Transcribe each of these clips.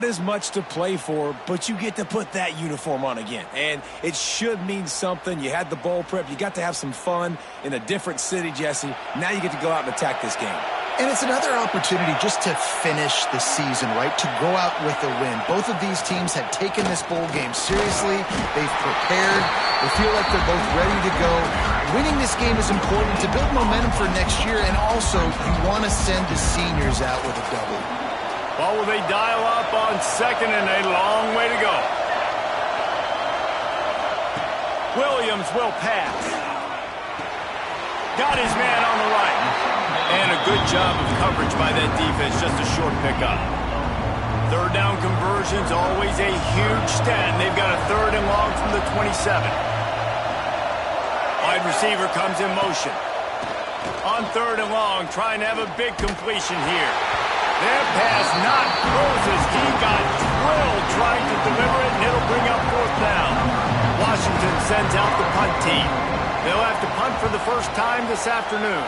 As much to play for, but you get to put that uniform on again, and it should mean something. You had the bowl prep, you got to have some fun in a different city, Jesse. Now you get to go out and attack this game. And it's another opportunity just to finish the season, right? To go out with a win. Both of these teams have taken this bowl game seriously. They've prepared. They feel like they're both ready to go. Winning this game is important to build momentum for next year, and also you want to send the seniors out with a double. Well, will they dial up on second and a long way to go? Williams will pass. Got his man on the right. And a good job of coverage by that defense, just a short pickup. Third down conversions, always a huge stat. They've got a third and long from the 27. Wide receiver comes in motion. On third and long, trying to have a big completion here. Their pass not closes. He got drilled trying to deliver it, and it'll bring up fourth down. Washington sends out the punt team. They'll have to punt for the first time this afternoon.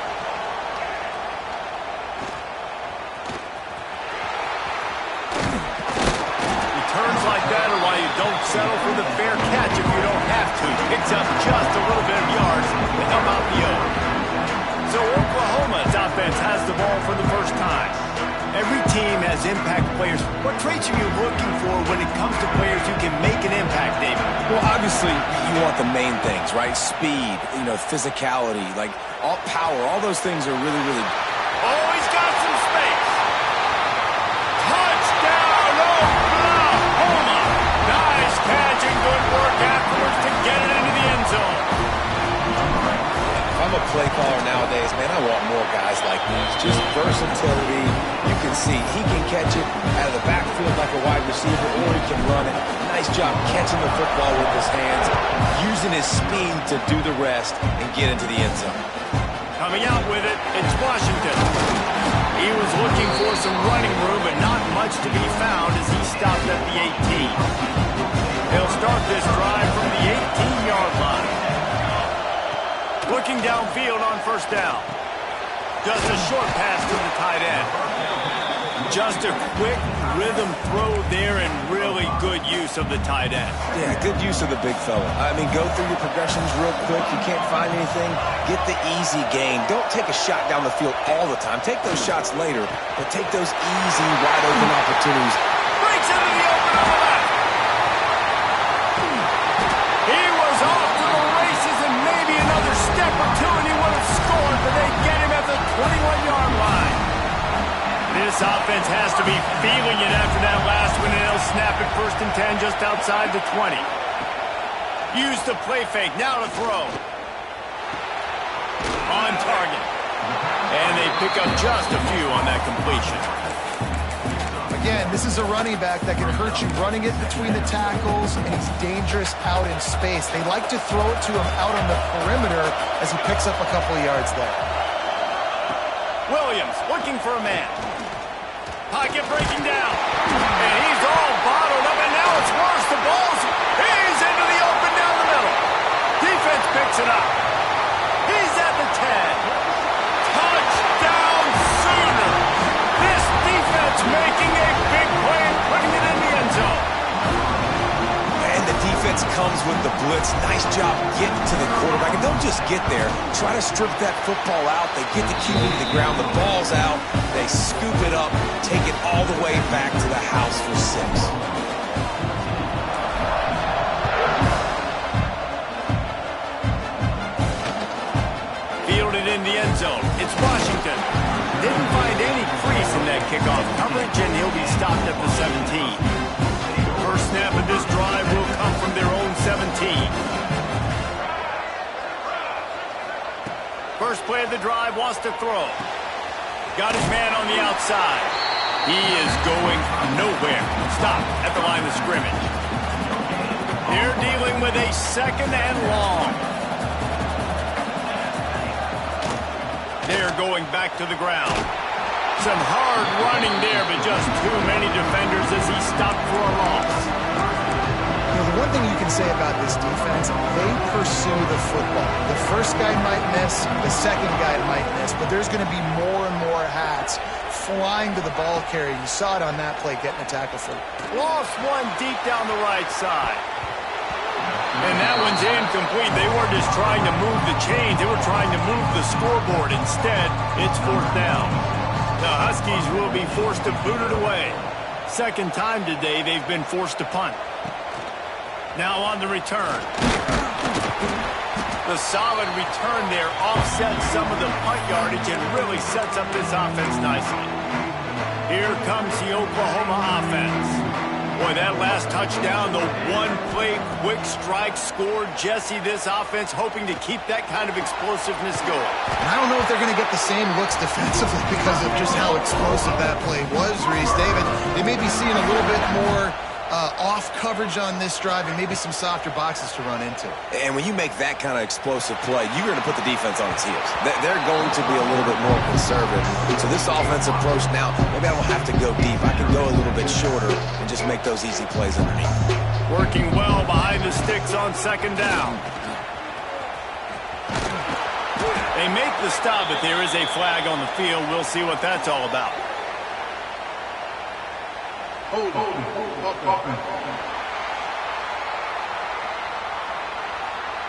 Returns like that are why you don't settle for the fair catch if you don't have to. Picks up just a little bit of yards to help out the O. So Oklahoma's offense has the ball for the first time. Every team has impact players. What traits are you looking for when it comes to players who can make an impact, David? Well, obviously, you want the main things, right? Speed, physicality, like all power. All those things are really, really... Oh, he's got some space. Touchdown, Oklahoma. Nice catch and good work afterwards to get it into the end zone. If I'm a play caller nowadays, man, I want more guys like these. Just versatility. You can see he can catch it out of the backfield like a wide receiver, or he can run it. Nice job catching the football with his hands, using his speed to do the rest and get into the end zone. Coming out with it, it's Washington. He was looking for some running room, but not much to be found as he stopped at the 18. They'll start this drive from the 18-yard line. Looking downfield on first down. Just a short pass to the tight end. Just a quick rhythm throw there and really good use of the tight end. Yeah, good use of the big fella. I mean, go through your progressions real quick. You can't find anything. Get the easy gain. Don't take a shot down the field all the time. Take those shots later, but take those easy, wide-open opportunities. Breaks into the open on the left. He was off to the races and maybe another step or two and he would have scored, but they get him at the 21-yard line. This offense has to be feeling it after that last one, and they'll snap it 1st and 10 just outside the 20. Use the play fake, now to throw. On target. And they pick up just a few on that completion. Again, this is a running back that can hurt you running it between the tackles, and he's dangerous out in space. They like to throw it to him out on the perimeter as he picks up a couple of yards there. Williams looking for a man. Pocket breaking down. And he's all bottled up, and now it's worse. The ball's, he's into the open down the middle. Defense picks it up. He's at the 10. Touchdown Sooner. This defense making a big play and putting it in the end zone. And the defense comes with the blitz. Nice job getting to the quarterback. And don't just get there. Try to strip that football out. They get the QB to the ground. The ball's out. They scoop it up, take it all the way back to the house for 6. Fielded in the end zone. It's Washington. Didn't find any crease in that kickoff coverage, and he'll be stopped at the 17. First snap of this drive will come from their own 17. First play of the drive, wants to throw. Got his man on the outside. He is going nowhere. Stop at the line of scrimmage. They're dealing with a 2nd and long. They're going back to the ground. Some hard running there, but just too many defenders as he stopped for a loss. The one thing you can say about this defense, they pursue the football. The first guy might miss, the second guy might miss, but there's going to be more and more hats flying to the ball carrier. You saw it on that play, getting a tackle for. Lost one deep down the right side. And that one's incomplete. They weren't just trying to move the chains. They were trying to move the scoreboard. Instead, it's 4th down. The Huskies will be forced to boot it away. Second time today they've been forced to punt. Now on the return. The solid return there offsets some of the punt yardage and really sets up this offense nicely. Here comes the Oklahoma offense. Boy, that last touchdown, the one-play quick strike scored. Jesse, this offense hoping to keep that kind of explosiveness going. And I don't know if they're going to get the same looks defensively because of just how explosive that play was, Reese. David, they may be seeing a little bit more off coverage on this drive and maybe some softer boxes to run into. And when you make that kind of explosive play, you're going to put the defense on its heels. They're going to be a little bit more conservative. So this offensive approach now, maybe I don't have to go deep. I can go a little bit shorter and just make those easy plays underneath. Working well behind the sticks on 2nd down. They make the stop, but there is a flag on the field. We'll see what that's all about.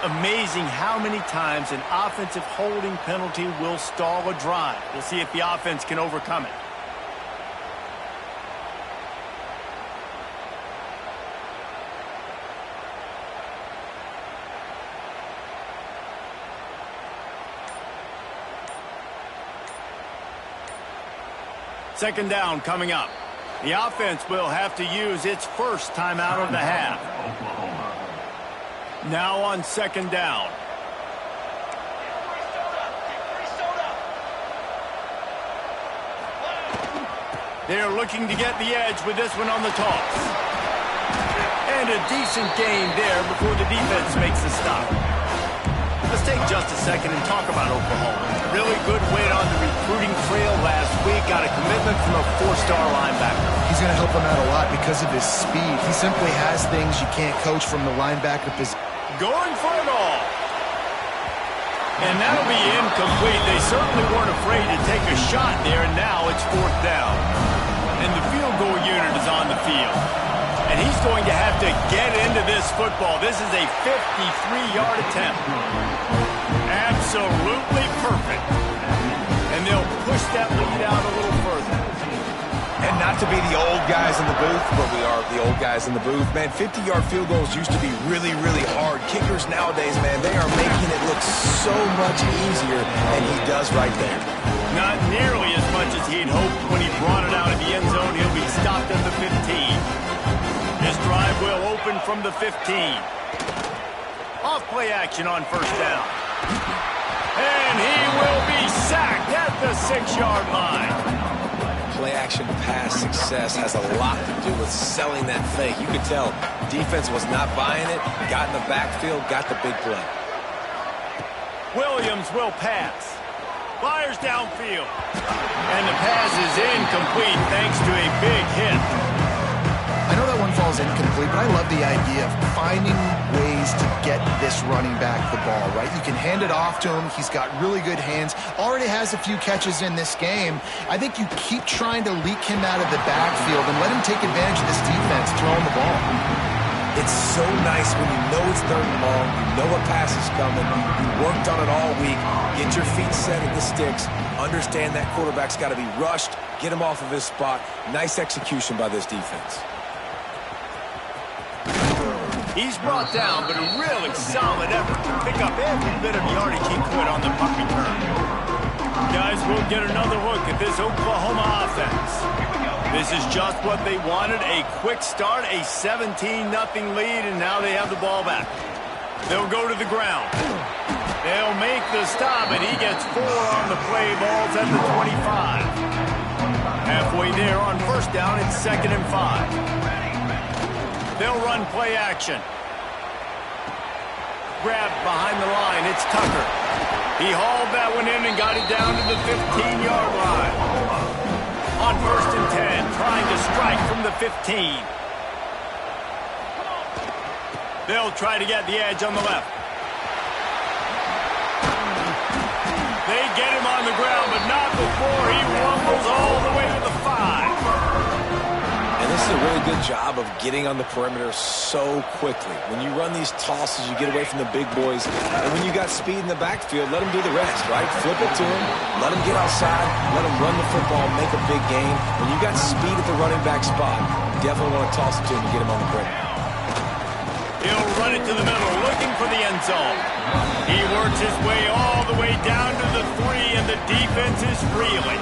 Amazing how many times an offensive holding penalty will stall a drive. We'll see if the offense can overcome it. Second down coming up. The offense will have to use its first timeout of the half. Now on 2nd down. They're looking to get the edge with this one on the toss. And a decent gain there before the defense makes the stop. Let's take just a second and talk about Oklahoma. Really good win on the recruiting trail last week. Got a commitment from a 4-star linebacker. He's going to help him out a lot because of his speed. He simply has things you can't coach from the linebacker position. Going for it all. And that'll be incomplete. They certainly weren't afraid to take a shot there, and now it's 4th down. And the field goal unit is on the field. And he's going to have to get into this football. This is a 53-yard attempt. Absolutely perfect. And they'll push that lead out a little further. And not to be the old guys in the booth, but we are the old guys in the booth. Man, 50-yard field goals used to be really, really hard. Kickers nowadays, man, they are making it look so much easier, and he does right there. Not nearly as much as he'd hoped when he brought it out of the end zone. He'll be stopped at the 15. This drive will open from the 15. Off play action on 1st down. And he will be sacked at the 6-yard line. Play-action pass success has a lot to do with selling that fake. You could tell defense was not buying it, got in the backfield, got the big play. Williams will pass. Fires downfield. And the pass is incomplete thanks to a big hit. I know that one falls incomplete, but I love the idea of finding ways to get this running back the ball, right? You can hand it off to him. He's got really good hands. Already has a few catches in this game. I think you keep trying to leak him out of the backfield and let him take advantage of this defense throwing the ball. It's so nice when you know it's 3rd and long, you know a pass is coming, you worked on it all week, get your feet set at the sticks, understand that quarterback's got to be rushed, get him off of his spot. Nice execution by this defense. He's brought down, but a really solid effort to pick up every bit of yardage he could on the punt return. Guys, we'll get another look at this Oklahoma offense. This is just what they wanted, a quick start, a 17-0 lead, and now they have the ball back. They'll go to the ground. They'll make the stop, and he gets 4 on the play. Ball's at the 25. Halfway there on 1st down, it's 2nd and 5. They'll run play action. Grabbed behind the line, it's Tucker. He hauled that one in and got it down to the 15-yard line. On 1st and 10, trying to strike from the 15. They'll try to get the edge on the left. They get him on the ground, but not before he rumbles all the way to the 5. And this is a really good job of getting on the perimeter so quickly. When you run these tosses, you get away from the big boys. And when you got speed in the backfield, let them do the rest, right? Flip it to him, let him get outside, let him run the football, make a big gain. When you got speed at the running back spot, you definitely want to toss it to him and get him on the perimeter. He'll run it to the middle, looking for the end zone. He works his way all the way down to the 3, and the defense is reeling.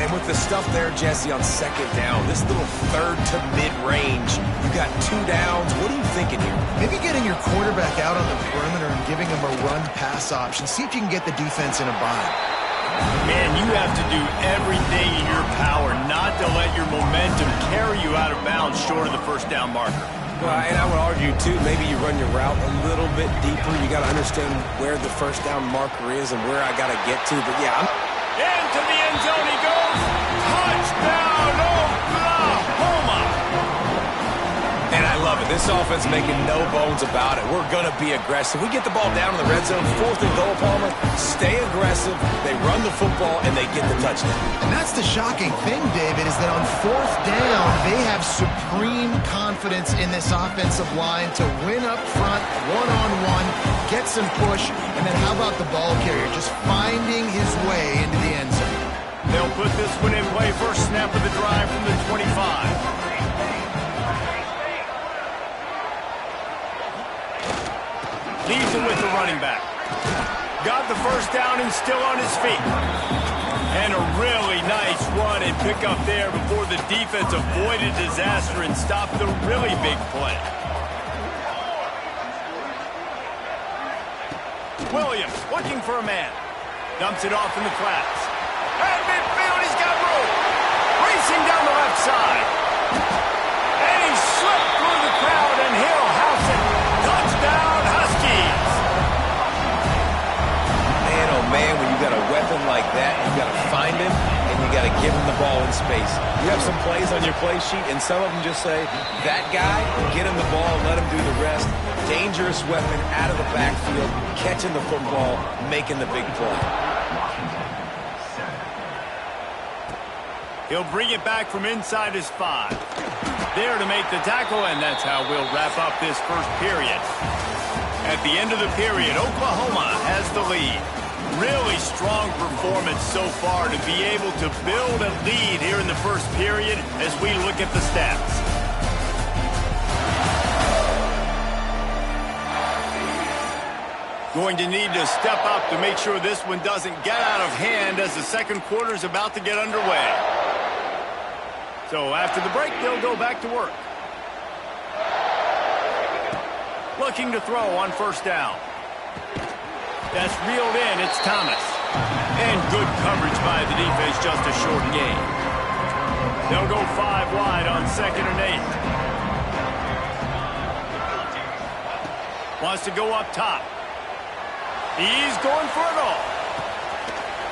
And with the stuff there, Jesse, on second down, this little third to mid-range, you got 2 downs. What are you thinking here? Maybe getting your quarterback out on the perimeter and giving him a run-pass option. See if you can get the defense in a bind. Man, you have to do everything in your power not to let your momentum carry you out of bounds short of the first down marker. Well, and I would argue, too, maybe you run your route a little bit deeper. You got to understand where the first down marker is and where I got to get to. But, yeah, into the end zone he goes. Touchdown, Oklahoma! And I love it. This offense making no bones about it. We're going to be aggressive. We get the ball down in the red zone, 4th and goal, Palmer. Stay aggressive. They run the football, and they get the touchdown. And that's the shocking thing, David, is that on 4th down, they have supreme confidence in this offensive line to win up front, one-on-one, get some push, and then how about the ball carrier just finding his way into the end zone? They'll put this one in play, first snap of the drive from the 25. Leaves it with the running back. Got the first down and still on his feet. And a really nice run and pick up there before the defense avoided disaster and stopped the really big play. Williams looking for a man. Dumps it off in the flats. At midfield, he's got room. Racing down the left side. And he slipped through the crowd, and he'll house it. Touchdown, Huskies. Man, oh man, when you got a weapon like that, you got to find him, and you got to give him the ball in space. You have some plays on your play sheet, and some of them just say, that guy, get him the ball, let him do the rest. Dangerous weapon out of the backfield, catching the football, making the big play. He'll bring it back from inside his 5. There to make the tackle, and that's how we'll wrap up this first period. At the end of the period, Oklahoma has the lead. Really strong performance so far to be able to build a lead here in the first period as we look at the stats. Going to need to step up to make sure this one doesn't get out of hand as the second quarter is about to get underway. So after the break, they'll go back to work. Looking to throw on first down. That's reeled in. It's Thomas. And good coverage by the defense, just a short gain. They'll go 5 wide on 2nd and 8. Wants to go up top. He's going for it all.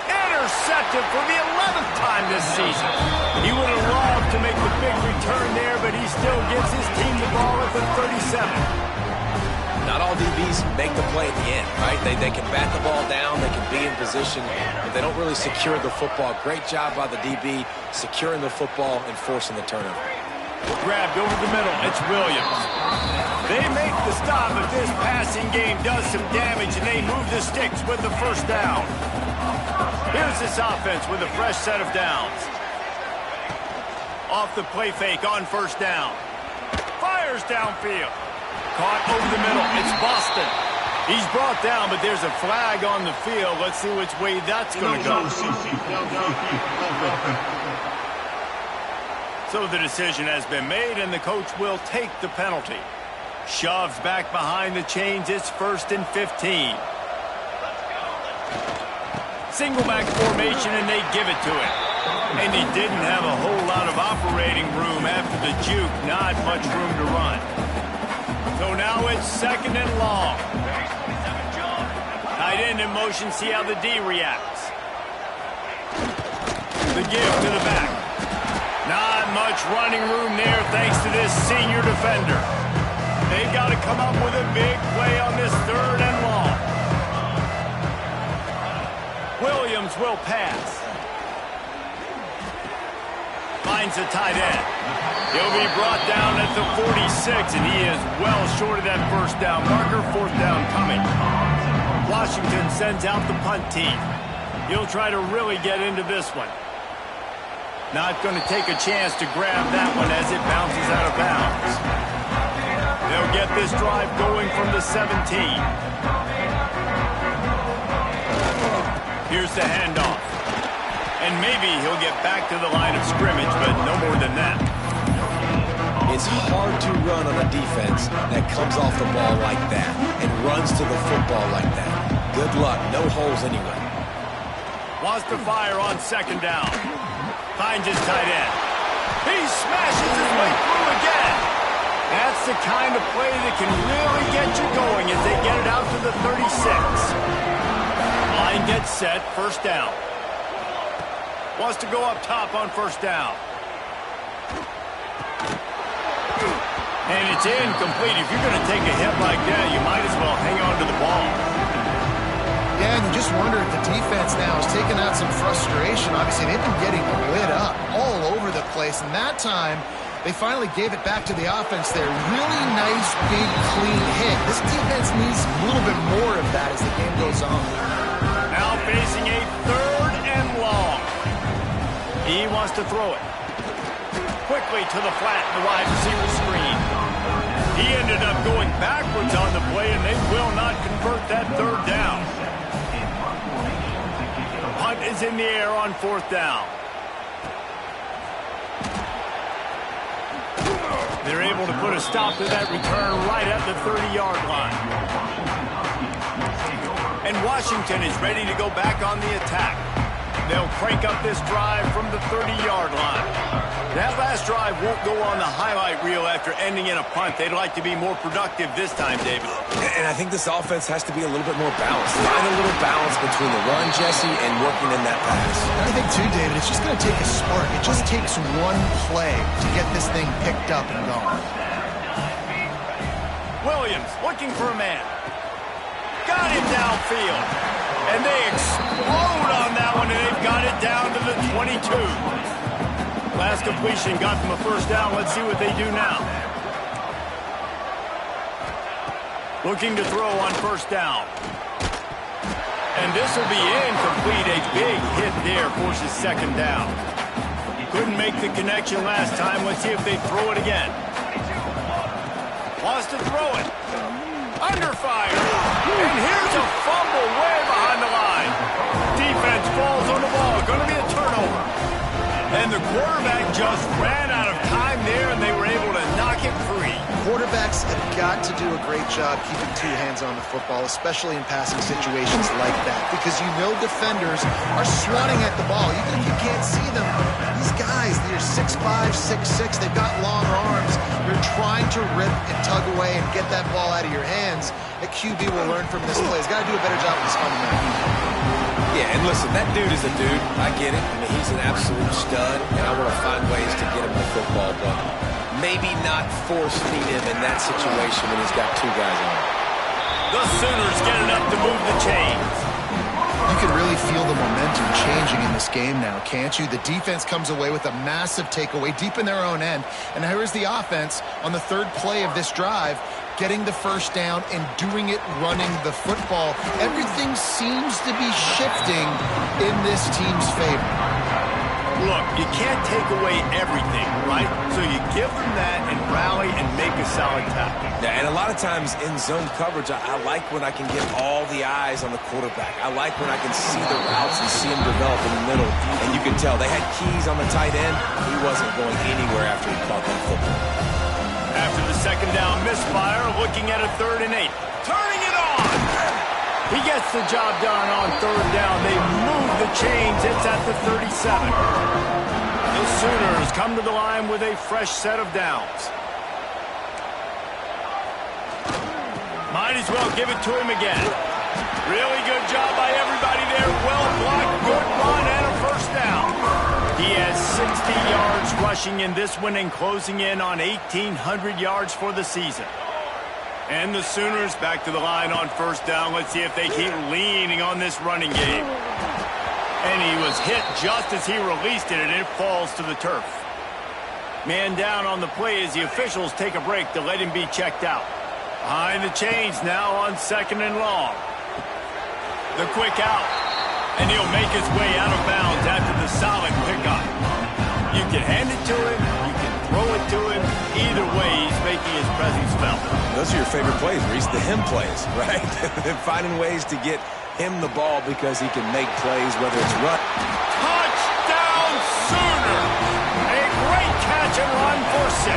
Intercepted for the 11th time this season. He would have loved to make the big return there, but he still gives his team the ball at the 37. Not all DBs make the play at the end, right? They can bat the ball down, they can be in position, but they don't really secure the football. Great job by the DB securing the football and forcing the turnover. Grabbed over the middle. It's Williams. They make the stop, but this passing game does some damage, and they move the sticks with the first down. Here's this offense with a fresh set of downs. Off the play fake on first down. Fires downfield. Caught over the middle. It's Boston. He's brought down, but there's a flag on the field. Let's see which way that's going to go. So the decision has been made, and the coach will take the penalty. Shoves back behind the chains. It's 1st and 15. Single back formation, and they give it to him. And he didn't have a whole lot of operating room after the juke. Not much room to run. So now it's 2nd and long. Tight end in motion. See how the D reacts. The give to the back. Not much running room there thanks to this senior defender. They've got to come up with a big play on this 3rd and long. Williams will pass. Finds a tight end. He'll be brought down at the 46, and he is well short of that first down marker. 4th down coming. Washington sends out the punt team. He'll try to really get into this one. Not going to take a chance to grab that one as it bounces out of bounds. They'll get this drive going from the 17. Here's the handoff. And maybe he'll get back to the line of scrimmage, but no more than that. It's hard to run on a defense that comes off the ball like that and runs to the football like that. Good luck. No holes anyway. Wants to fire on 2nd down. Finds his tight end. He smashes his way through again. That's the kind of play that can really get you going as they get it out to the 36. Line gets set. 1st down. Wants to go up top on 1st down. And it's incomplete. If you're going to take a hit like that, you might as well hang on to the ball. Yeah, and you just wonder if the defense now has taken out some frustration. Obviously, they've been getting lit up all over the place, and that time they finally gave it back to the offense there. Really nice, big, clean hit. This defense needs a little bit more of that as the game goes on. Now facing a 3rd and long. He wants to throw it. Quickly to the flat, the wide receiver screen. He ended up going backwards on the play, and they will not convert that 3rd down. Punt is in the air on 4th down. They're able to put a stop to that return right at the 30-yard line. And Washington is ready to go back on the attack. They'll crank up this drive from the 30-yard line. That last drive won't go on the highlight reel after ending in a punt. They'd like to be more productive this time, David. And I think this offense has to be a little bit more balanced. Find a little balance between the run, Jesse, and working in that pass. I think, too, David, it's just going to take a spark. It just takes one play to get this thing picked up and going. Williams looking for a man. Got him downfield. And they explode on that one, and they've got it down to the 22. Last completion got them a 1st down. Let's see what they do now. Looking to throw on 1st down. And this will be incomplete. A big hit there forces 2nd down. Couldn't make the connection last time. Let's see if they throw it again. Wants to throw it. Under fire. And here's a fumble way behind the line. Defense falls on the ball. Going to be a turnover. And the quarterback just ran out of time there, and they were able to knock it free. Quarterbacks have got to do a great job keeping 2 hands on the football, especially in passing situations like that, because you know defenders are swatting at the ball. Even if you can't see them, these guys, they're 6'5", 6'6", they've got long arms. They're trying to rip and tug away and get that ball out of your hands. The QB will learn from this play. He's got to do a better job with his fundamental. Yeah, and listen, that dude is a dude. I get it. I mean, he's an absolute stud, and I want to find ways to get him the football, but maybe not force feed him in that situation when he's got 2 guys on him. The Sooners get enough to move the chains. You can really feel the momentum changing in this game now, can't you? The defense comes away with a massive takeaway deep in their own end. And here is the offense on the 3rd play of this drive, getting the 1st down and doing it running the football. Everything seems to be shifting in this team's favor. Look, you can't take away everything, right? So you give them that and rally and make a solid tackle. Yeah, and a lot of times in zone coverage, I like when I can get all the eyes on the quarterback. I like when I can see the routes and see him develop in the middle. And you can tell they had keys on the tight end. He wasn't going anywhere after he caught that football. After the 2nd down misfire, looking at a 3rd and 8. Turning it on! He gets the job done on 3rd down. They move the chains. It's at the 37. The Sooners come to the line with a fresh set of downs. Might as well give it to him again. Really good job by everybody there. Well blocked, good run, and a 1st down. He has 60 yards rushing in this one and closing in on 1,800 yards for the season. And the Sooners back to the line on first down. Let's see if they keep leaning on this running game. And he was hit just as he released it, and it falls to the turf. Man down on the play as the officials take a break to let him be checked out. Behind the chains now on 2nd and long. The quick out. And he'll make his way out of bounds after the solid pickup. You can hand it to him. You can throw it to him. Either way, he's making his presence felt. Those are your favorite plays, Reese, the him plays, right? Finding ways to get him the ball because he can make plays, whether it's run. Touchdown, Sooner! A great catch and run for 6.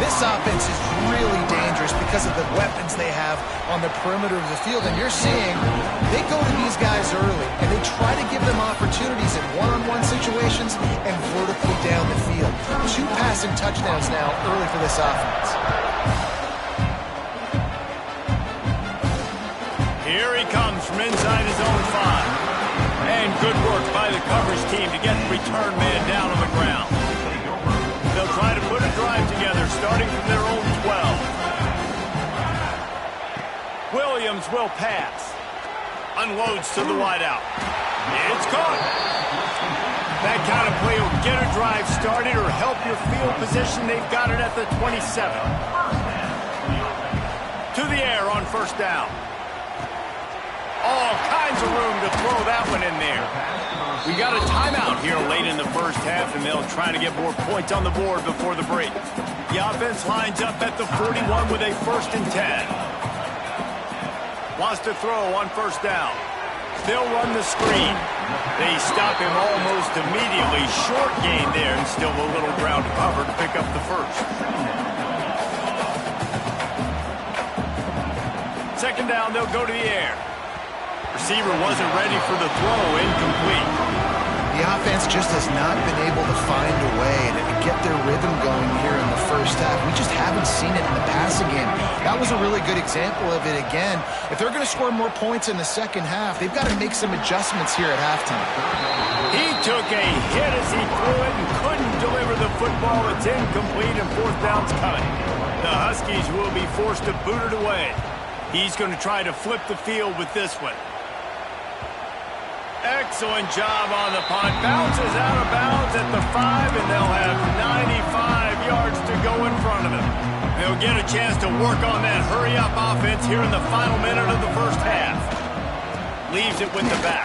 This offense is really dangerous because of the weapons they have on the perimeter of the field. And you're seeing they go to these guys early, and they try to give them opportunities in one-on-one situations and vertically down the field. 2 passing touchdowns now early for this offense. Here he comes from inside his own 5. And good work by the coverage team to get the return man down on the ground. They'll try to put a drive together, starting from their own 12. Williams will pass. Unloads to the wideout. It's caught. That kind of play will get a drive started or help your field position. They've got it at the 27. To the air on first down. All kinds of room to throw that one in there. We got a timeout here late in the first half, and they'll try to get more points on the board before the break. The offense lines up at the 41 with a 1st and 10. Wants to throw on first down. They'll run the screen. They stop him almost immediately. Short gain there, and still a little ground to cover to pick up the 1st. 2nd down, they'll go to the air. Receiver wasn't ready for the throw, incomplete. The offense just has not been able to find a way to get their rhythm going here in the first half. We just haven't seen it in the passing game. That was a really good example of it again. If they're going to score more points in the second half, they've got to make some adjustments here at halftime. He took a hit as he threw it and couldn't deliver the football. It's incomplete and 4th down's coming. The Huskies will be forced to boot it away. He's going to try to flip the field with this one. Excellent job on the punt. Bounces out of bounds at the 5, and they'll have 95 yards to go in front of him. They'll get a chance to work on that hurry-up offense here in the final minute of the first half. Leaves it with the back.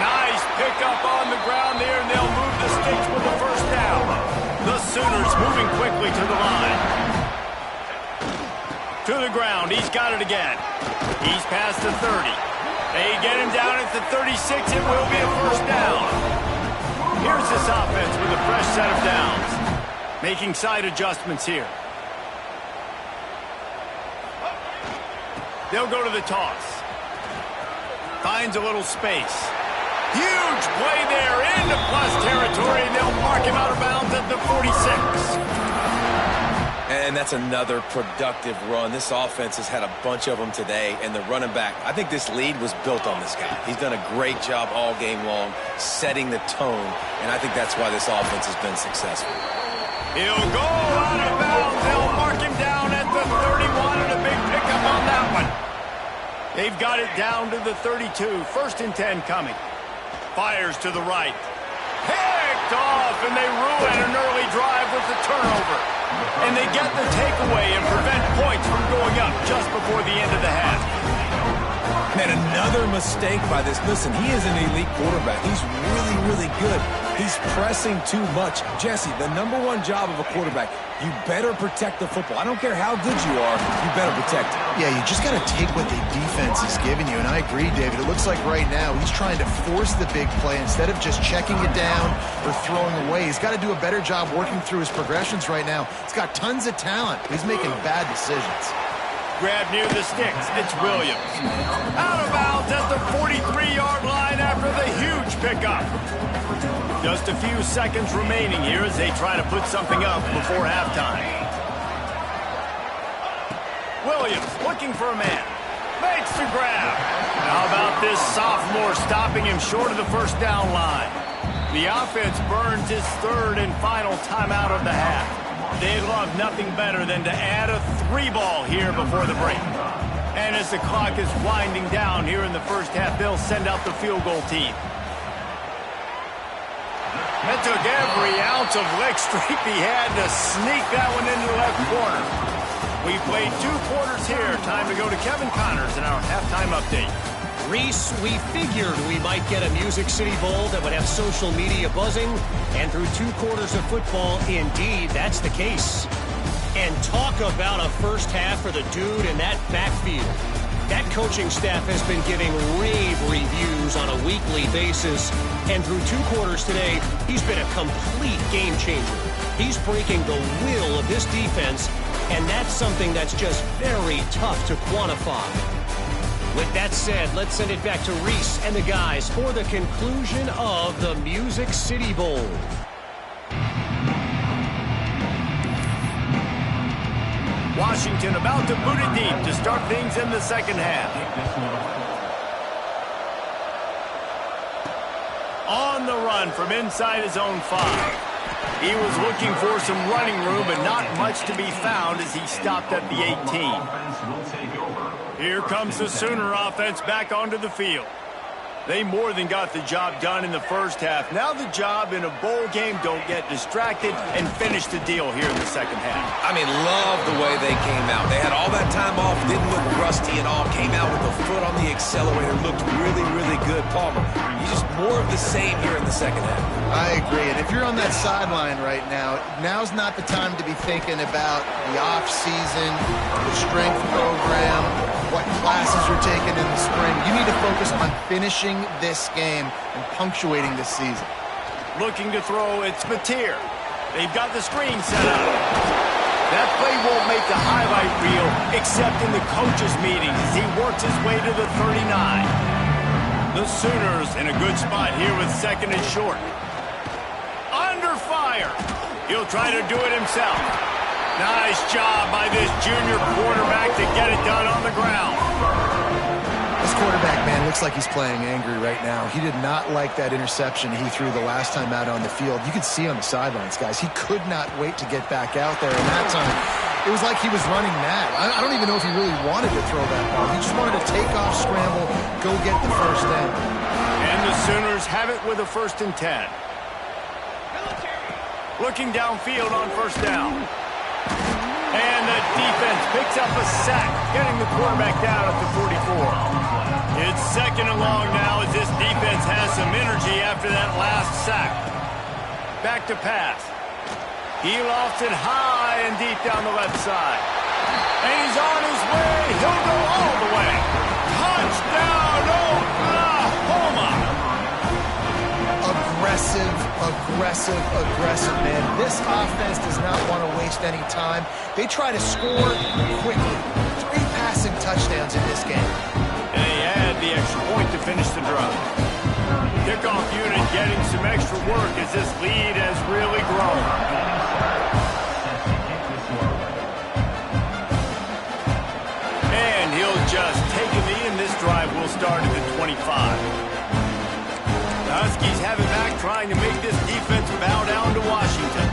Nice pickup on the ground there, and they'll move the sticks with the 1st down. The Sooners moving quickly to the line. To the ground. He's got it again. He's past the 30. They get him down at the 36. It will be a 1st down. Here's this offense with a fresh set of downs. Making side adjustments here. They'll go to the toss. Finds a little space. Huge play there into plus territory, and they'll mark him out of bounds at the 46. And that's another productive run. This offense has had a bunch of them today, and the running back, I think this lead was built on this guy. He's done a great job all game long setting the tone, and I think that's why this offense has been successful. He'll go out of bounds. They'll mark him down at the 31, and a big pickup on that one. They've got it down to the 32. 1st and 10 coming. Fires to the right. Picked off, and they ruin an early drive with the turnover. And they get the takeaway and prevent points from going up just before the end of the half. Man, another mistake by this. Listen, he is an elite quarterback. He's really, really good. He's pressing too much. Jesse, the #1 job of a quarterback, you better protect the football. I don't care how good you are, you better protect it. Yeah, you just got to take what the defense is giving you, and I agree, David. It looks like right now he's trying to force the big play instead of just checking it down or throwing away. He's got to do a better job working through his progressions right now. He's got tons of talent. He's making bad decisions. Grab near the sticks. It's Williams. Out of bounds at the 43-yard line after the huge pickup. Just a few seconds remaining here as they try to put something up before halftime. Williams looking for a man. Makes the grab. How about this sophomore stopping him short of the 1st down line? The offense burns its 3rd and final timeout of the half. They'd love nothing better than to add a 3-ball here before the break. And as the clock is winding down here in the first half, they'll send out the field goal team. That took every ounce of leg strength he had to sneak that one into the left corner. We played 2 quarters here. Time to go to Kevin Connors in our halftime update. Reese, we figured we might get a Music City Bowl that would have social media buzzing, and through 2 quarters of football, indeed, that's the case. And talk about a first half for the dude in that backfield. That coaching staff has been giving rave reviews on a weekly basis, and through 2 quarters today, he's been a complete game changer. He's breaking the will of this defense, and that's something that's just very tough to quantify. With that said, let's send it back to Reese and the guys for the conclusion of the Music City Bowl. Washington about to boot it deep to start things in the second half. On the run from inside his own 5. He was looking for some running room, but not much to be found as he stopped at the 18. Here comes the Sooner offense back onto the field. They more than got the job done in the first half. Now the job in a bowl game, don't get distracted and finish the deal here in the second half. I mean, love the way they came out. They had all that time off, didn't look rusty at all, came out with a foot on the accelerator, looked really, really good. Palmer, you just more of the same here in the second half. I agree, and if you're on that sideline right now, now's not the time to be thinking about the off-season, the strength program, what classes you're taking in the spring. You need to focus on finishing this game and punctuating this season. Looking to throw, it's Mateer. They've got the screen set up. That play won't make the highlight reel except in the coaches' meetings as he works his way to the 39. The Sooners in a good spot here with 2nd and short. Under fire. He'll try to do it himself. Nice job by this junior quarterback to get it done on the ground. This quarterback, man, looks like he's playing angry right now. He did not like that interception he threw the last time out on the field. You could see on the sidelines, guys, he could not wait to get back out there. And that time, it was like he was running mad. I don't even know if he really wanted to throw that ball. He just wanted to take off, scramble, go get the first down. And the Sooners have it with a 1st and 10. Looking downfield on 1st down. And the defense picks up a sack, getting the quarterback down at the 44. It's 2nd and long now as this defense has some energy after that last sack. Back to pass. He lofts it high and deep down the left side. And he's on his way. He'll go all the way. Touchdown, Oklahoma! Aggressive, man. This offense does not want to waste any time. They try to score quickly. 3 passing touchdowns in this game. And they add the extra point to finish the drive. Kickoff unit getting some extra work as this lead has really grown. And he'll just take a knee, and this drive will start at the 25. Huskies have it back, trying to make this defense bow down to Washington.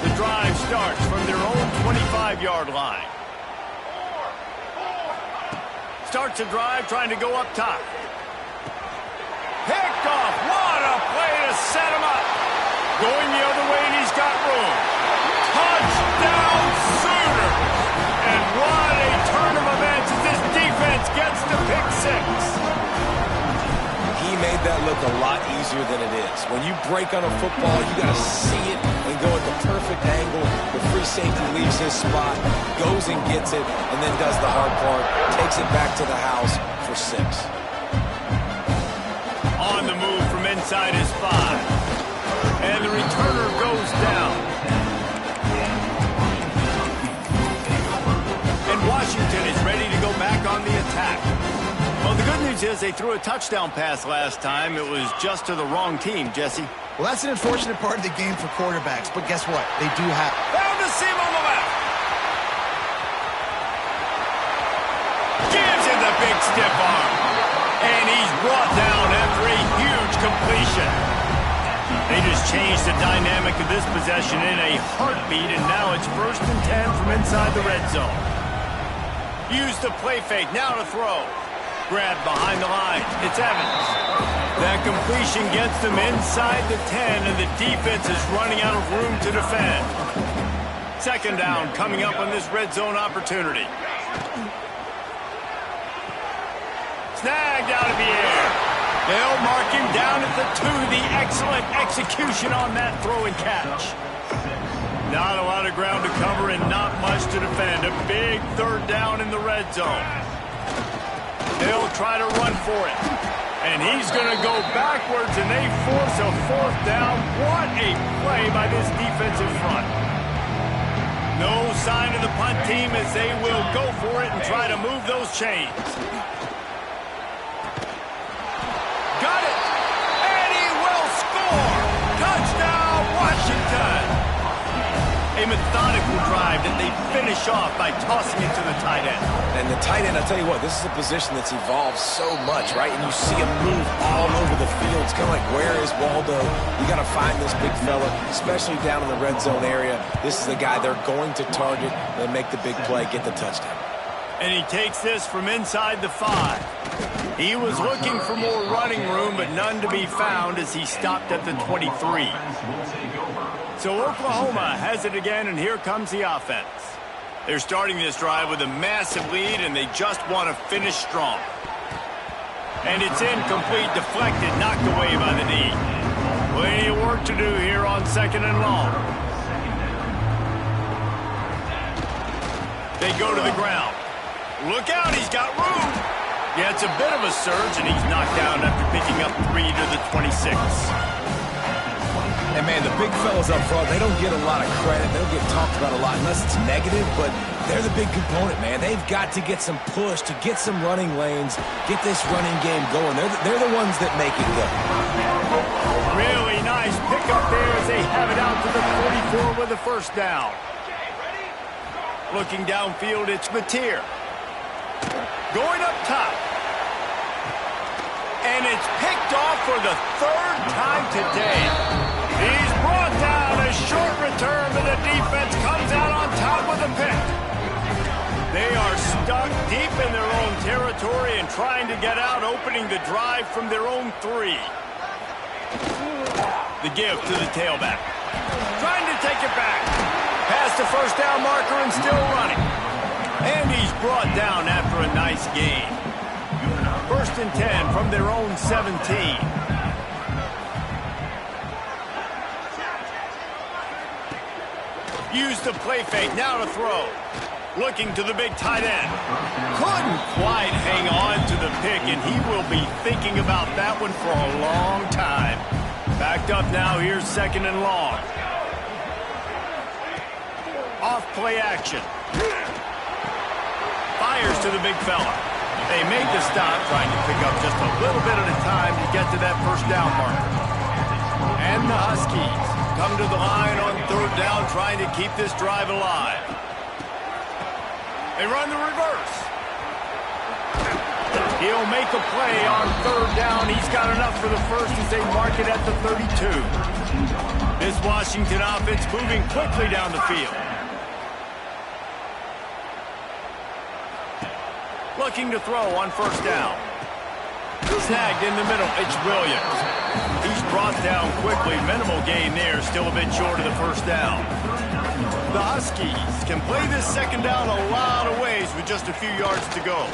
The drive starts from their own 25-yard line. Starts a drive, trying to go up top. Picked off. What a play to set him up. Going the other way, and he's got room. Touchdown, Sooners! And what a turn of events as this defense gets to pick 6. He made that look a lot easier than it is. When you break on a football, you got to see it and go at the perfect angle. The free safety leaves his spot, goes and gets it, and then does the hard part, takes it back to the house for 6. On the move from inside his 5. And the returner goes down. And Washington is ready to go back on the attack. Well, the good news is they threw a touchdown pass last time. It was just to the wrong team, Jesse. Well, that's an unfortunate part of the game for quarterbacks, but guess what? They do have... Found a seam on the left. Gives him the big stiff arm. And he's brought down after a huge completion. They just changed the dynamic of this possession in a heartbeat, and now it's 1st and 10 from inside the red zone. Use the play fake, now to throw. Grab behind the line, it's Evans. That completion gets them inside the 10, and the defense is running out of room to defend. 2nd down coming up on this red zone opportunity. Snagged out of the air. They'll mark him down at the 2. The excellent execution on that throw and catch. Not a lot of ground to cover and not much to defend. A big 3rd down in the red zone. They'll try to run for it. And he's going to go backwards, and they force a 4th down. What a play by this defensive front. No sign of the punt team as they will go for it and try to move those chains. Got it, and he will score! Touchdown, Washington! A methodical drive that they finish off by tossing it to the tight end. And the tight end, I'll tell you what, this is a position that's evolved so much, right? And you see him move all over the field. It's kind of like, where is Waldo? You got to find this big fella, especially down in the red zone area. This is the guy they're going to target and make the big play, get the touchdown. And he takes this from inside the 5. He was looking for more running room, but none to be found as he stopped at the 23. So Oklahoma has it again, and here comes the offense. They're starting this drive with a massive lead, and they just want to finish strong. And it's incomplete, deflected, knocked away by the knee. Plenty of work to do here on 2nd and long. They go to the ground. Look out, he's got room. Yeah, it's a bit of a surge, and he's knocked down after picking up 3 to the 26. And, man, the big fellas up front, they don't get a lot of credit. They don't get talked about a lot unless it's negative, but they're the big component, man. They've got to get some push, to get some running lanes, get this running game going. They're the ones that make it go. Really nice pickup there as they have it out to the 44 with a 1st down. Looking downfield, it's Mateer. Going up top. And it's picked off for the 3rd time today. He's brought down, a short return, but the defense comes out on top with a pick. They are stuck deep in their own territory and trying to get out, opening the drive from their own 3. The give to the tailback. Trying to take it back. Past the 1st down marker and still running. And he's brought down after a nice gain. 1st and 10 from their own 17. Use the play fake, now to throw. Looking to the big tight end. Couldn't quite hang on to the pick, and he will be thinking about that one for a long time. Backed up now, here's 2nd and long. Off play action. Fires to the big fella. They make the stop, trying to pick up just a little bit at a time to get to that 1st down marker. And the Huskies come to the line on 3rd down, trying to keep this drive alive. They run the reverse. He'll make a play on 3rd down. He's got enough for the 1st as they mark it at the 32. This Washington offense moving quickly down the field. Looking to throw on 1st down. Snagged in the middle, it's Williams. He's brought down quickly, minimal gain there, still a bit short of the 1st down. The Huskies can play this 2nd down a lot of ways with just a few yards to go.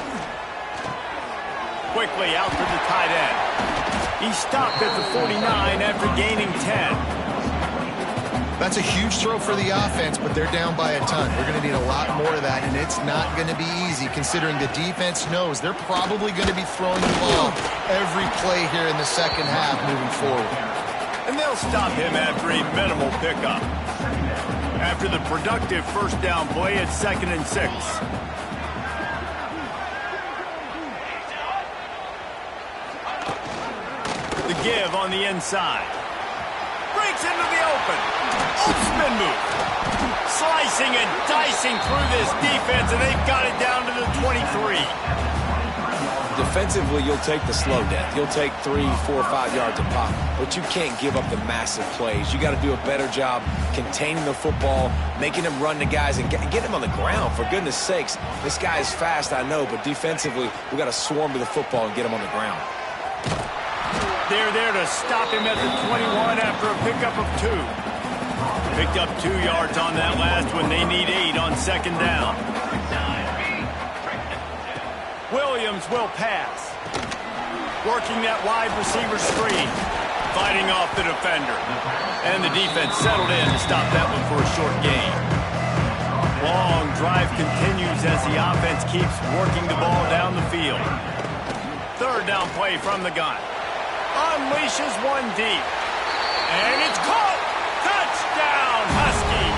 Quickly out to the tight end. He stopped at the 49 after gaining 10. That's a huge throw for the offense, but they're down by a ton. They're going to need a lot more of that, and it's not going to be easy considering the defense knows they're probably going to be throwing the ball every play here in the 2nd half moving forward. And they'll stop him after a minimal pickup. After the productive 1st down play at 2nd and 6. The give on the inside. Breaks into the open. Spin move. Slicing and dicing through this defense, and they've got it down to the 23. Defensively, you'll take the slow death. You'll take 3, 4, 5 yards of pop, but you can't give up the massive plays. You got to do a better job containing the football, making them run to guys, and get him on the ground. For goodness sakes, this guy is fast, I know, but defensively, we got to swarm to the football and get him on the ground. They're there to stop him at the 21 after a pickup of 2. Picked up 2 yards on that last one. They need 8 on second down. Williams will pass. Working that wide receiver screen. Fighting off the defender. And the defense settled in to stop that one for a short gain. Long drive continues as the offense keeps working the ball down the field. Third down play from the gun. Unleashes one deep. And it's caught! Touchdown, Husky!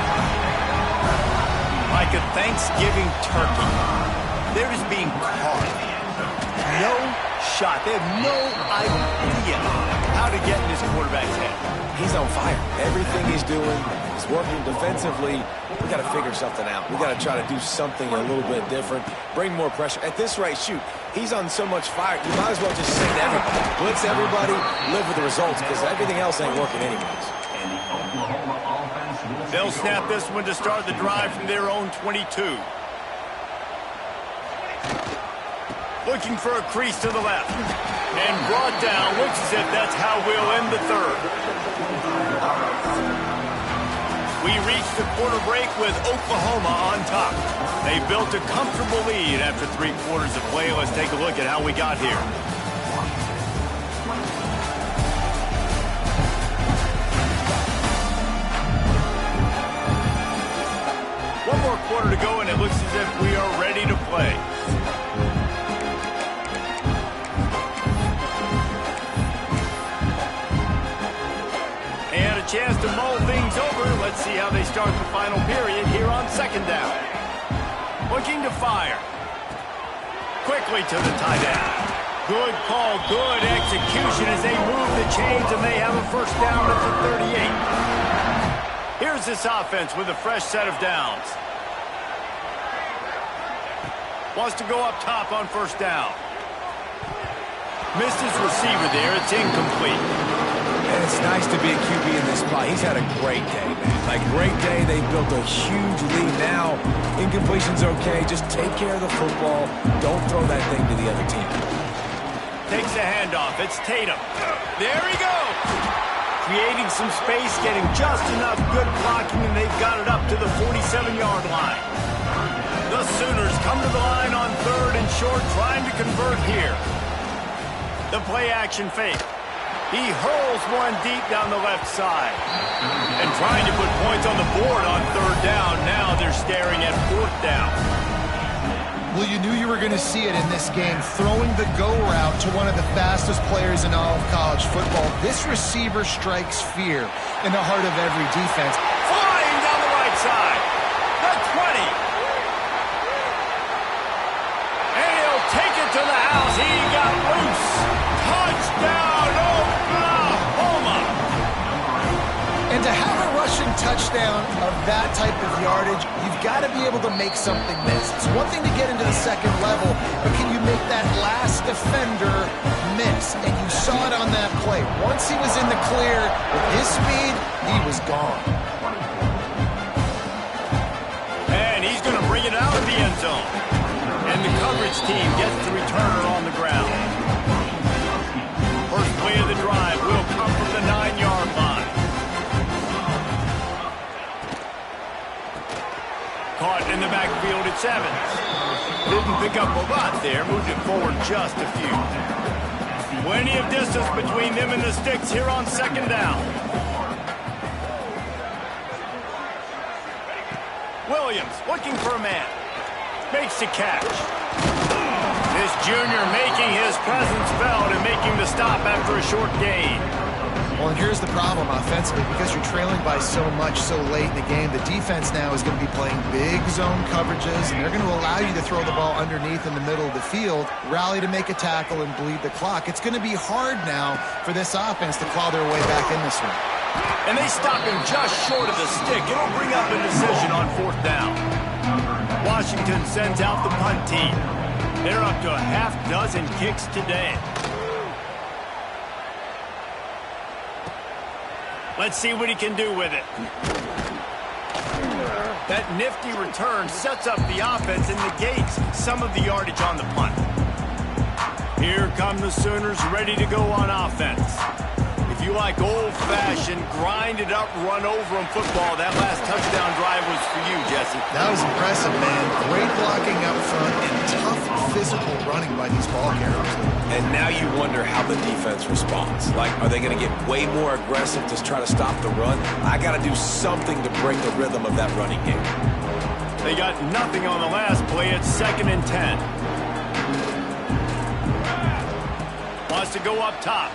Like a Thanksgiving turkey. They're just being caught. No shot. They have no idea how to get in this quarterback's head. He's on fire. Everything he's doing is working defensively. We got to figure something out. We got to try to do something a little bit different. Bring more pressure. At this rate, shoot, he's on so much fire. You might as well just send everybody. Blitz everybody, live with the results, because everything else ain't working anyways. They'll snap this one to start the drive from their own 22. Looking for a crease to the left. And brought down. Looks as if that's how we'll end the third. We reach the quarter break with Oklahoma on top. They built a comfortable lead after 3 quarters of play. Let's take a look at how we got here. One more quarter to go, and it looks as if we are ready to play. And a chance to mull things over. Let's see how they start the final period here on second down. Looking to fire. Quickly to the tight end. Good call, good execution as they move the chains, and they have a first down at the 38. Here's this offense with a fresh set of downs. Wants to go up top on first down. Missed his receiver there. It's incomplete. And it's nice to be a QB in this spot. He's had a great day, man. Like, great day. They built a huge lead now. Incompletion's okay. Just take care of the football. Don't throw that thing to the other team. Takes a handoff. It's Tatum. There he goes. Creating some space, getting just enough good blocking, and they've got it up to the 47-yard line. The Sooners come to the line on third and short, trying to convert here. The play-action fake. He hurls one deep down the left side. And trying to put points on the board on third down. Now they're staring at fourth down. Well, you knew you were going to see it in this game, throwing the go route to one of the fastest players in all of college football. This receiver strikes fear in the heart of every defense. Flying down the right side. The 20. And he'll take it to the house. He got loose. Touchdown, Oklahoma. And to have a rushing touchdown of that type of yardage, you've got to be able to make something miss. It's one thing to get into the second level, but can you make that last defender miss? And you saw it on that play. Once he was in the clear with his speed, he was gone. And he's going to bring it out of the end zone. And the coverage team gets the returner on the ground. First play of the drive will come from the 9-yard line. Caught in the backfield, it's Evans. Didn't pick up a lot there, moved it forward just a few. Plenty of distance between them and the sticks here on second down. Williams looking for a man. Makes the catch. This junior making his presence felt and making the stop after a short gain. Well, and here's the problem offensively. Because you're trailing by so much so late in the game, the defense now is going to be playing big zone coverages, and they're going to allow you to throw the ball underneath in the middle of the field, rally to make a tackle, and bleed the clock. It's going to be hard now for this offense to claw their way back in this one. And they stop him just short of the stick. It'll bring up a decision on fourth down. Washington sends out the punt team. They're up to a half dozen kicks today. Let's see what he can do with it. That nifty return sets up the offense and negates some of the yardage on the punt. Here come the Sooners ready to go on offense. If you like old-fashioned, grind-it-up, run-over-'em football, that last touchdown drive was for you, Jesse. That was impressive, man. Great blocking up front and tough physical running by these ball carriers. And now you wonder how the defense responds. Like, are they going to get way more aggressive to try to stop the run? I got to do something to break the rhythm of that running game. They got nothing on the last play. It's 2nd and 10. Wants to go up top.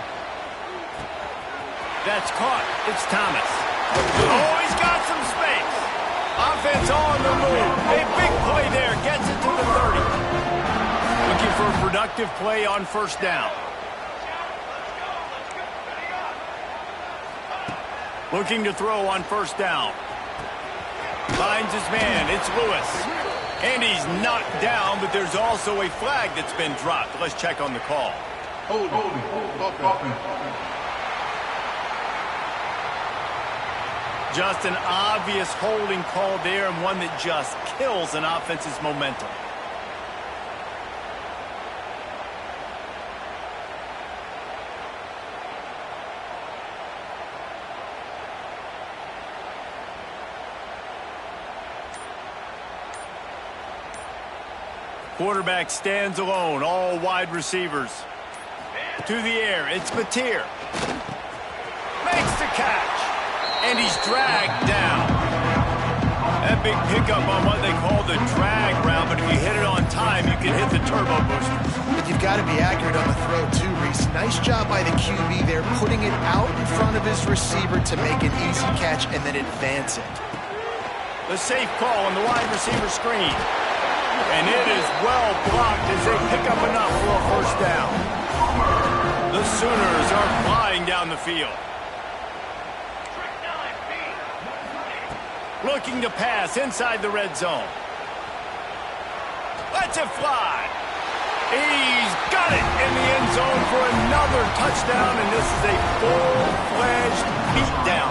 That's caught. It's Thomas. Oh, he's got some space. Offense on the move. A big play there. Gets it to the 30. Looking for a productive play on 1st down. Looking to throw on 1st down. Finds his man. It's Lewis. And he's knocked down, but there's also a flag that's been dropped. Let's check on the call. Just an obvious holding call there, and one that just kills an offense's momentum. Quarterback stands alone, all wide receivers. To the air, it's Mateer. Makes the catch. And he's dragged down. That big pickup on what they call the drag route, but if you hit it on time, you can hit the turbo booster. But you've got to be accurate on the throw, too, Reese. Nice job by the QB there, putting it out in front of his receiver to make an easy catch and then advance it. The safe call on the wide receiver screen. And it is well blocked as they pick up enough for a 1st down. The Sooners are flying down the field. Looking to pass inside the red zone. Lets it fly. He's got it in the end zone for another touchdown, and this is a full-fledged beatdown.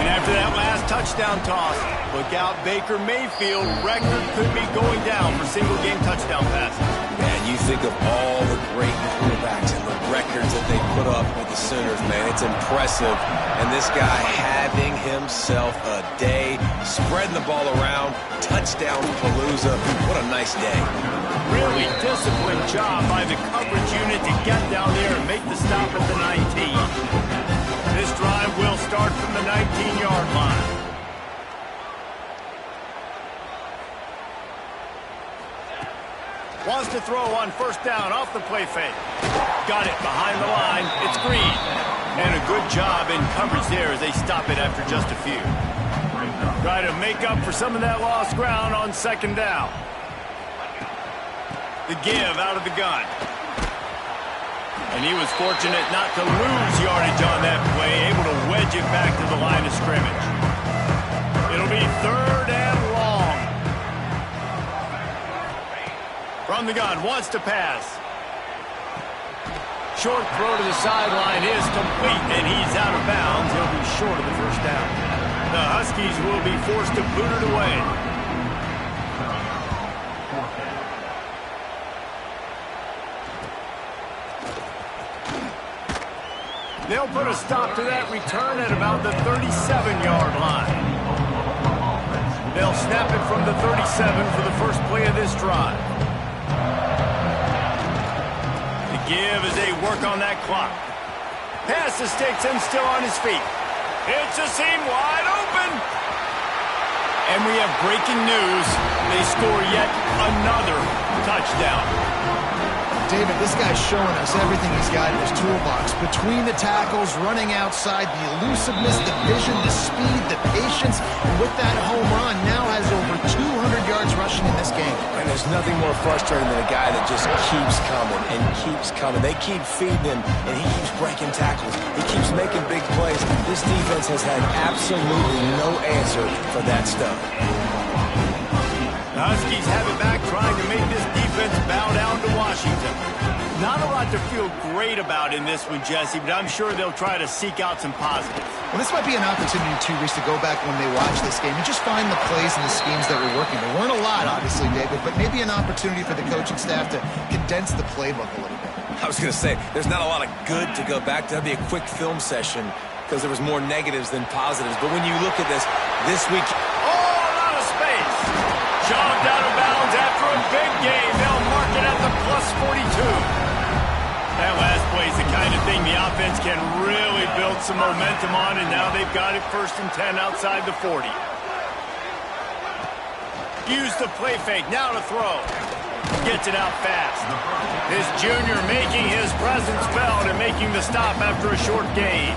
And after that last touchdown toss, look out, Baker Mayfield. Record could be going down for single-game touchdown passes. Man, you think of all the great quarterbacks and the records that they put up with the Sooners, man. It's impressive. And this guy having himself a day, spreading the ball around, touchdown Palooza. What a nice day. Really disciplined job by the coverage unit to get down there and make the stop at the 19. This drive will start from the 19-yard line. Wants to throw on 1st down off the play fake. Got it behind the line. It's Green. And a good job in coverage there as they stop it after just a few. Try to make up for some of that lost ground on 2nd down. The give out of the gun. And he was fortunate not to lose yardage on that play, able to wedge it back to the line of scrimmage. It'll be 3rd and long. From the gun, wants to pass. Short throw to the sideline is complete, and he's out of bounds. He'll be short of the 1st down. The Huskies will be forced to boot it away. They'll put a stop to that return at about the 37-yard line. They'll snap it from the 37 for the first play of this drive. The give as they work on that clock. Pass the sticks and still on his feet. It's a seam wide open. And we have breaking news. They score yet another touchdown. David, this guy's showing us everything he's got in his toolbox. Between the tackles, running outside, the elusiveness, the vision, the speed, the patience. And with that home run, now has over 200 yards rushing in this game. And there's nothing more frustrating than a guy that just keeps coming and keeps coming. They keep feeding him, and he keeps breaking tackles. He keeps making big plays. This defense has had absolutely no answer for that stuff. The Huskies have it back, trying to make this defense better. Not a lot to feel great about in this one, Jesse, but I'm sure they'll try to seek out some positives. Well, this might be an opportunity, too, Reese, to go back when they watch this game and just find the plays and the schemes that were working. There weren't a lot, obviously, David, but maybe an opportunity for the coaching staff to condense the playbook a little bit. I was going to say, there's not a lot of good to go back to. That'd be a quick film session because there was more negatives than positives. But when you look at this week... Oh, out of space. Shoved out of bounds after a big game. They'll mark it at the +42. That last play is the kind of thing the offense can really build some momentum on, and now they've got it 1st and 10 outside the 40. Use the play fake, now to throw. Gets it out fast. This junior making his presence felt and making the stop after a short gain.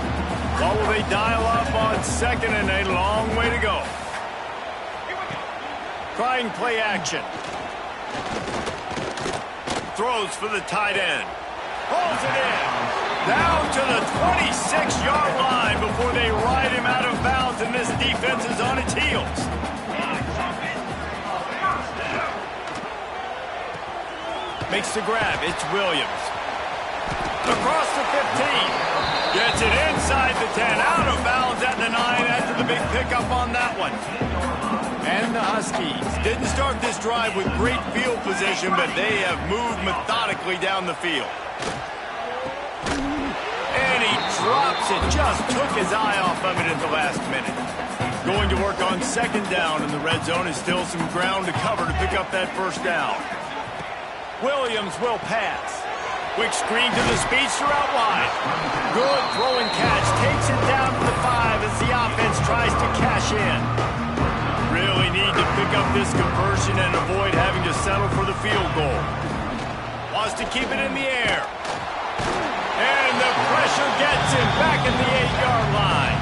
What will they dial up on 2nd and a long way to go? Trying play action. Throws for the tight end. Pulls it in. Down to the 26-yard line before they ride him out of bounds, and this defense is on its heels. Makes the grab. It's Williams. Across the 15. Gets it inside the 10. Out of bounds at the 9 after the big pickup on that one. And the Huskies didn't start this drive with great field position, but they have moved methodically down the field. And he drops it. Just took his eye off of it at the last minute. Going to work on 2nd down, and the red zone is still some ground to cover to pick up that 1st down. Williams will pass. Quick screen to the speedster out wide. Good throw and catch. Takes it down to the 5 as the offense tries to cash in. Really need to pick up this conversion and avoid having to settle for the field goal. Wants to keep it in the air. And the pressure gets him back at the 8-yard line.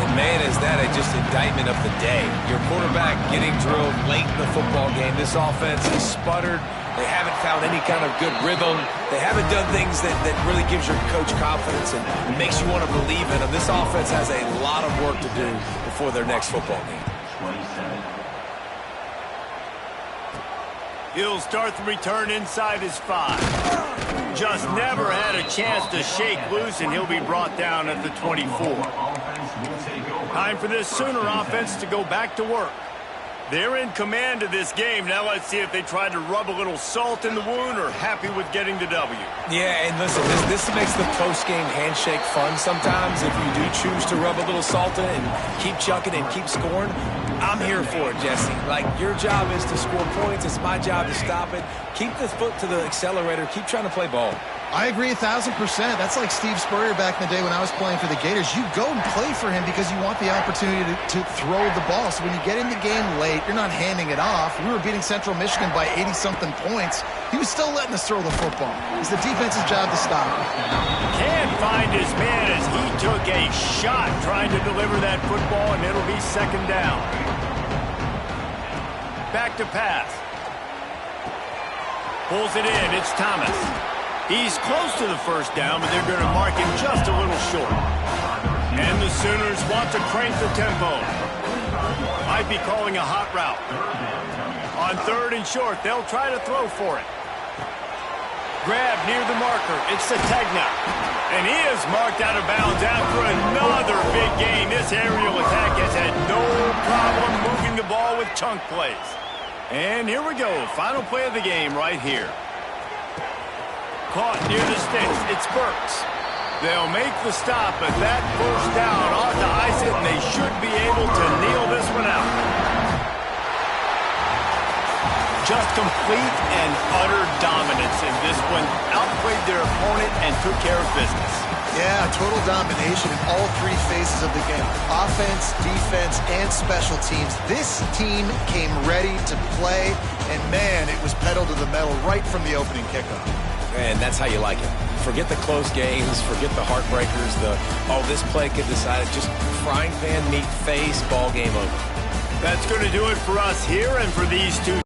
And man, is that just indictment of the day. Your quarterback getting drilled late in the football game. This offense is sputtered. They haven't found any kind of good rhythm. They haven't done things that really gives your coach confidence and makes you want to believe in them. This offense has a lot of work to do before their next football game. He'll start the return inside his 5. Just never had a chance to shake loose, and he'll be brought down at the 24. Time for this Sooner offense to go back to work. They're in command of this game. Now let's see if they try to rub a little salt in the wound or happy with getting the W. Yeah, and listen, this makes the post-game handshake fun sometimes. If you do choose to rub a little salt in and keep chucking and keep scoring, I'm here for it, Jesse. Like, your job is to score points. It's my job to stop it. Keep the foot to the accelerator. Keep trying to play ball. I agree 1,000%. That's like Steve Spurrier back in the day when I was playing for the Gators. You go and play for him because you want the opportunity to throw the ball. So when you get in the game late, you're not handing it off. We were beating Central Michigan by 80-something points. He was still letting us throw the football. It's the defense's job to stop it. Can't find his man as he took a shot trying to deliver that football, and it'll be 2nd down. Back to pass. Pulls it in. It's Thomas. He's close to the 1st down, but they're going to mark him just a little short. And the Sooners want to crank the tempo. Might be calling a hot route. On 3rd and short, they'll try to throw for it. Grab near the marker. It's Sategna. And he is marked out of bounds after another big gain. This aerial attack has had no problem moving the ball with chunk plays. And here we go. Final play of the game right here. Caught near the sticks. It's Burks. They'll make the stop, but that 1st down ought to ice it, and they should be able to kneel this one out. Just complete and utter dominance in this one. Outplayed their opponent and took care of business. Yeah, total domination in all 3 phases of the game. Offense, defense, and special teams. This team came ready to play, and man, it was pedal to the metal right from the opening kickoff. And that's how you like it. Forget the close games, forget the heartbreakers, this play could decide it. Just frying pan meat face, ball game over. That's going to do it for us here and for these two.